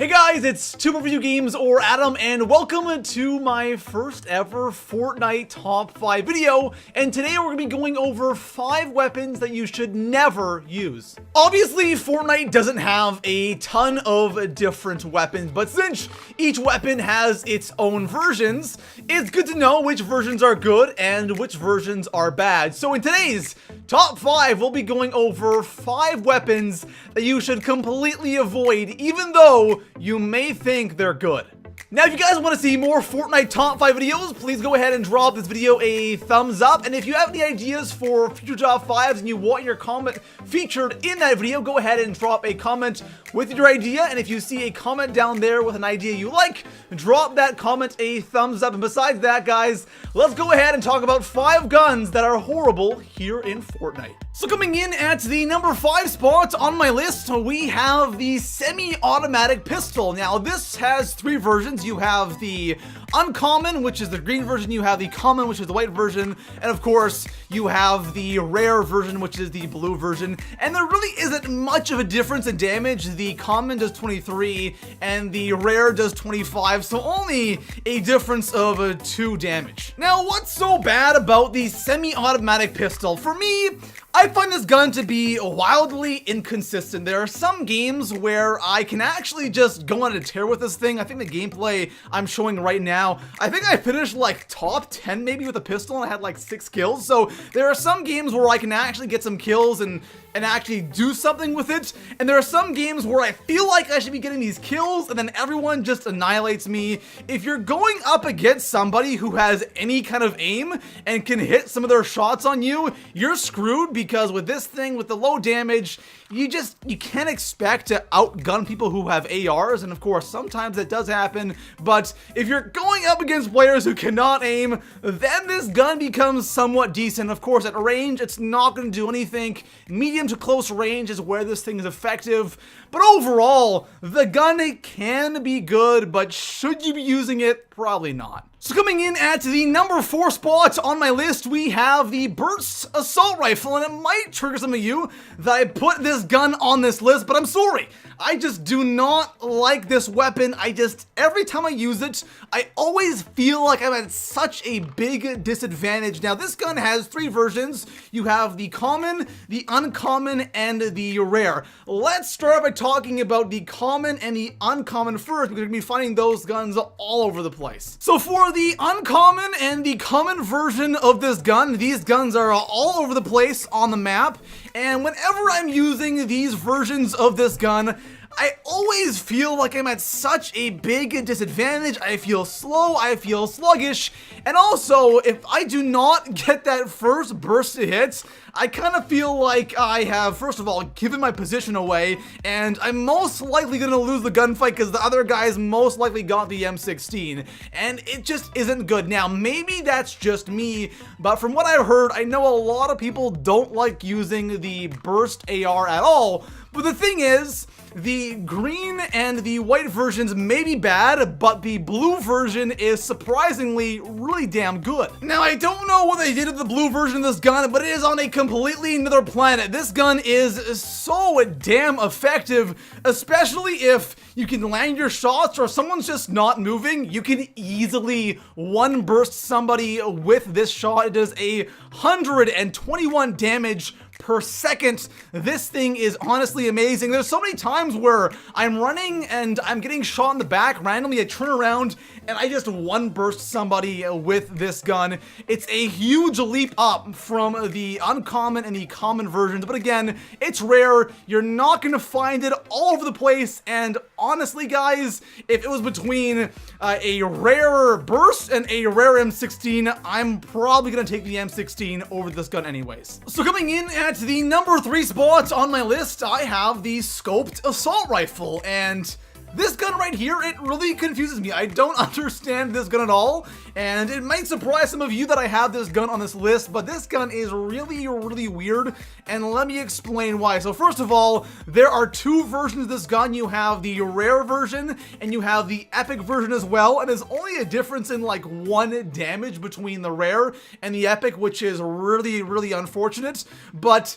Hey guys, it's ToProForUGames or Adam, and welcome to my first ever Fortnite top 5 video. And today we're going to be going over 5 weapons that you should never use. Obviously, Fortnite doesn't have a ton of different weapons, but since each weapon has its own versions, it's good to know which versions are good and which versions are bad. So in today's top 5, we'll be going over 5 weapons that you should completely avoid, even though you may think they're good. Now, if you guys want to see more Fortnite top 5 videos, please go ahead and drop this video a thumbs up. And if you have any ideas for future top 5s and you want your comment featured in that video, go ahead and drop a comment with your idea. And if you see a comment down there with an idea you like, drop that comment a thumbs up. And besides that, guys, let's go ahead and talk about 5 guns that are horrible here in Fortnite. So coming in at the number 5 spot on my list, we have the semi-automatic pistol. Now, this has 3 versions. You have the uncommon, which is the green version, you have the common, which is the white version, and of course, you have the rare version, which is the blue version. And there really isn't much of a difference in damage. The common does 23, and the rare does 25, so only a difference of 2 damage. Now, what's so bad about the semi-automatic pistol? For me, I find this gun to be wildly inconsistent. There are some games where I can actually just go on a tear with this thing. I think the gameplay I'm showing right now, I think I finished like top 10 maybe with a pistol and I had like 6 kills. So there are some games where I can actually get some kills and actually do something with it. And there are some games where I feel like I should be getting these kills and then everyone just annihilates me. If you're going up against somebody who has any kind of aim and can hit some of their shots on you, you're screwed, because with this thing, with the low damage, you can't expect to outgun people who have ARs. And of course, sometimes that does happen. But if you're going up against players who cannot aim, then this gun becomes somewhat decent. Of course, at range, it's not going to do anything. Medium to close range is where this thing is effective. But overall, the gun can be good, but should you be using it? Probably not. So coming in at the number 4 spot on my list, we have the Burst Assault Rifle, and it might trigger some of you that I put this gun on this list, but I'm sorry. I just do not like this weapon. Every time I use it, I always feel like I'm at such a big disadvantage. Now, this gun has 3 versions. You have the common, the uncommon, and the rare. Let's start by talking about the common and the uncommon first, because we're going to be finding those guns all over the place. So for the uncommon and the common version of this gun, these guns are all over the place on the map. And whenever I'm using these versions of this gun, I always feel like I'm at such a big disadvantage. I feel slow, I feel sluggish, and also, if I do not get that first burst to hit, I kind of feel like I have, first of all, given my position away, and I'm most likely going to lose the gunfight because the other guys most likely got the M16, and it just isn't good. Now, maybe that's just me, but from what I've heard, I know a lot of people don't like using the burst AR at all, but the thing is, the green and the white versions may be bad, but the blue version is surprisingly really damn good. Now, I don't know what they did with the blue version of this gun, but it is on a completely another planet. This gun is so damn effective, especially if you can land your shots or someone's just not moving. You can easily one burst somebody with this shot. It does 121 damage per second. This thing is honestly amazing. There's so many times where I'm running and I'm getting shot in the back randomly. I turn around and I just one burst somebody with this gun. It's a huge leap up from the uncommon and the common versions, but again, it's rare. You're not going to find it all over the place, and honestly, guys, if it was between a rare burst and a rare M16, I'm probably going to take the M16 over this gun anyways. So coming in at the number 3 spot on my list, I have the Scoped Assault Rifle, and this gun right here, it really confuses me. I don't understand this gun at all, and it might surprise some of you that I have this gun on this list, but this gun is really, really weird, and let me explain why. So first of all, there are 2 versions of this gun. You have the rare version, and you have the epic version as well, and there's only a difference in like 1 damage between the rare and the epic, which is really, really unfortunate, but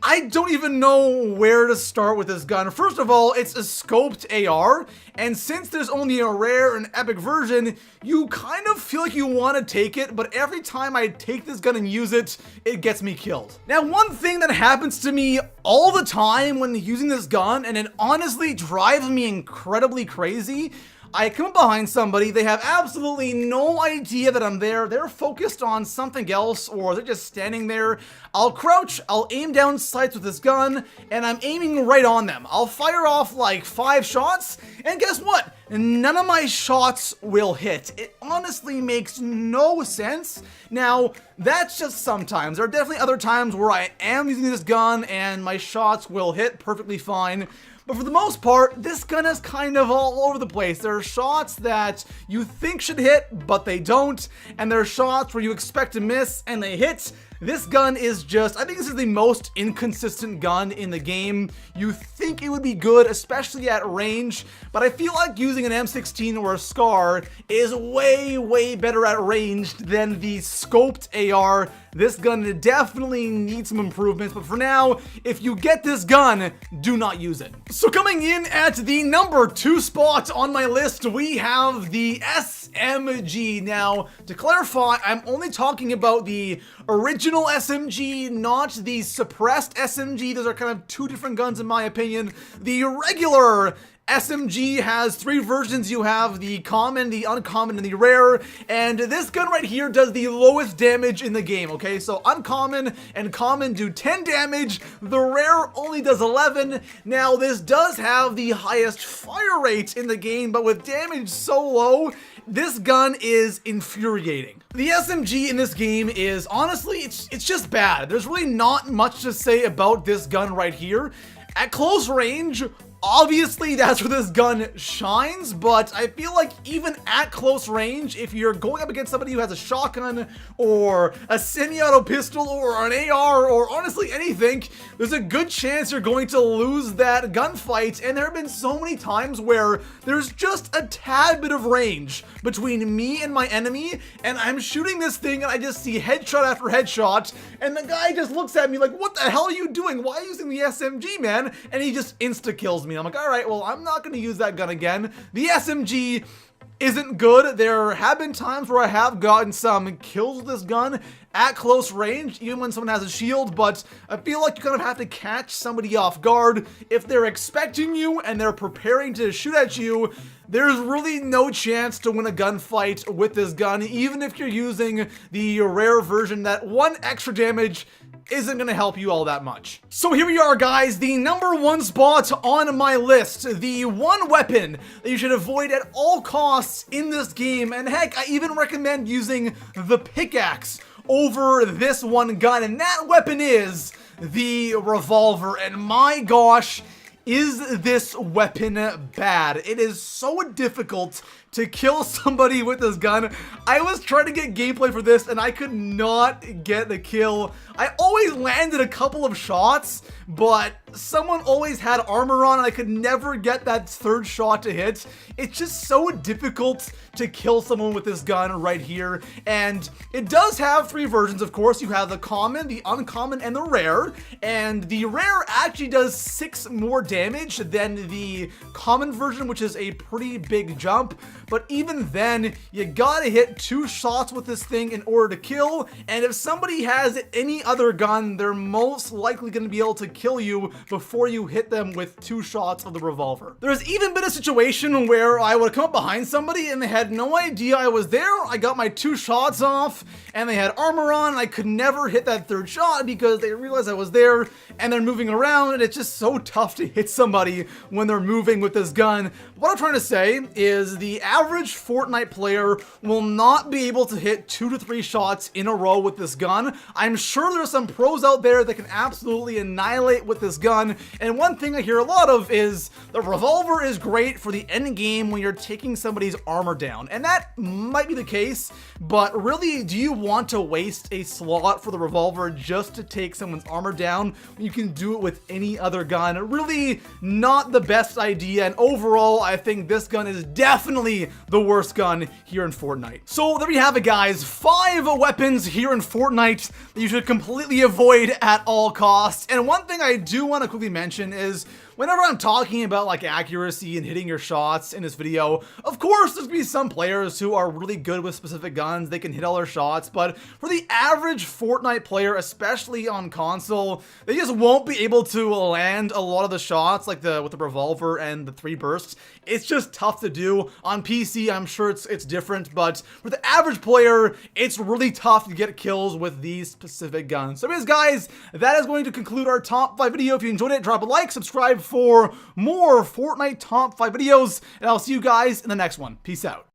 I don't even know where to start with this gun. First of all, it's a scoped AR, and since there's only a rare and epic version, you kind of feel like you want to take it, but every time I take this gun and use it, it gets me killed. Now, one thing that happens to me all the time when using this gun, and it honestly drives me incredibly crazy, I come up behind somebody, they have absolutely no idea that I'm there, they're focused on something else, or they're just standing there. I'll crouch, I'll aim down sights with this gun, and I'm aiming right on them. I'll fire off like 5 shots, and guess what? None of my shots will hit. It honestly makes no sense. Now, that's just sometimes. There are definitely other times where I am using this gun, and my shots will hit perfectly fine. But for the most part, this gun is kind of all over the place. There are shots that you think should hit, but they don't. And there are shots where you expect to miss, and they hit. This gun is just, I think this is the most inconsistent gun in the game. You think it would be good, especially at range, but I feel like using an M16 or a SCAR is way, way better at range than the scoped AR. This gun definitely needs some improvements, but for now, if you get this gun, do not use it. So coming in at the number 2 spot on my list, we have the SMG. Now, to clarify, I'm only talking about the original SMG, not the suppressed SMG. Those are kind of 2 different guns in my opinion. The regular SMG has 3 versions. You have the common, the uncommon, and the rare, and this gun right here does the lowest damage in the game, okay? So uncommon and common do 10 damage, the rare only does 11. Now this does have the highest fire rate in the game, but with damage so low, this gun is infuriating. The SMG in this game is, honestly, it's just bad. There's really not much to say about this gun right here. At close range, obviously that's where this gun shines, but I feel like even at close range, if you're going up against somebody who has a shotgun or a semi-auto pistol or an AR or honestly anything, there's a good chance you're going to lose that gunfight. And there have been so many times where there's just a tad bit of range between me and my enemy, and I'm shooting this thing and I just see headshot after headshot, and the guy just looks at me like, what the hell are you doing? Why are you using the SMG, man? And he just insta-kills me. I'm like, all right, well, I'm not going to use that gun again. The SMG isn't good. There have been times where I have gotten some kills with this gun at close range, even when someone has a shield, but I feel like you kind of have to catch somebody off guard. If they're expecting you and they're preparing to shoot at you, there's really no chance to win a gunfight with this gun, even if you're using the rare version. That 1 extra damage isn't going to help you all that much. So here we are, guys, the number 1 spot on my list, the one weapon that you should avoid at all costs in this game, and heck, I even recommend using the pickaxe over this one gun, and that weapon is the Revolver. And my gosh, is this weapon bad? It is so difficult to kill somebody with this gun. I was trying to get gameplay for this and I could not get the kill. I always landed a couple of shots, but someone always had armor on and I could never get that 3rd shot to hit. It's just so difficult to kill someone with this gun right here. And it does have 3 versions, of course. You have the common, the uncommon, and the rare. And the rare actually does 6 more damage than the common version, which is a pretty big jump. But even then, you gotta hit 2 shots with this thing in order to kill. And if somebody has any other gun, they're most likely gonna be able to kill you before you hit them with 2 shots of the Revolver. There's even been a situation where I would come up behind somebody and they had no idea I was there. I got my 2 shots off and they had armor on and I could never hit that 3rd shot because they realized I was there and they're moving around, and it's just so tough to hit somebody when they're moving with this gun. What I'm trying to say is the average Fortnite player will not be able to hit 2 to 3 shots in a row with this gun. I'm sure there's some pros out there that can absolutely annihilate with this gun, and one thing I hear a lot of is the Revolver is great for the end game when you're taking somebody's armor down, and that might be the case, but really, do you want to waste a slot for the Revolver just to take someone's armor down when you can do it with any other gun? Really not the best idea, and overall, I think this gun is definitely easily the worst gun here in Fortnite. So there we have it, guys. 5 weapons here in Fortnite that you should completely avoid at all costs. And one thing I do want to quickly mention is whenever I'm talking about like accuracy and hitting your shots in this video, of course there's gonna be some players who are really good with specific guns, they can hit all their shots, but for the average Fortnite player, especially on console, they just won't be able to land a lot of the shots like with the revolver and the 3 bursts. It's just tough to do. On PC, I'm sure it's different, but for the average player, it's really tough to get kills with these specific guns. So anyways, guys, that is going to conclude our top 5 video. If you enjoyed it, drop a like, subscribe for more Fortnite top 5 videos, and I'll see you guys in the next one. Peace out.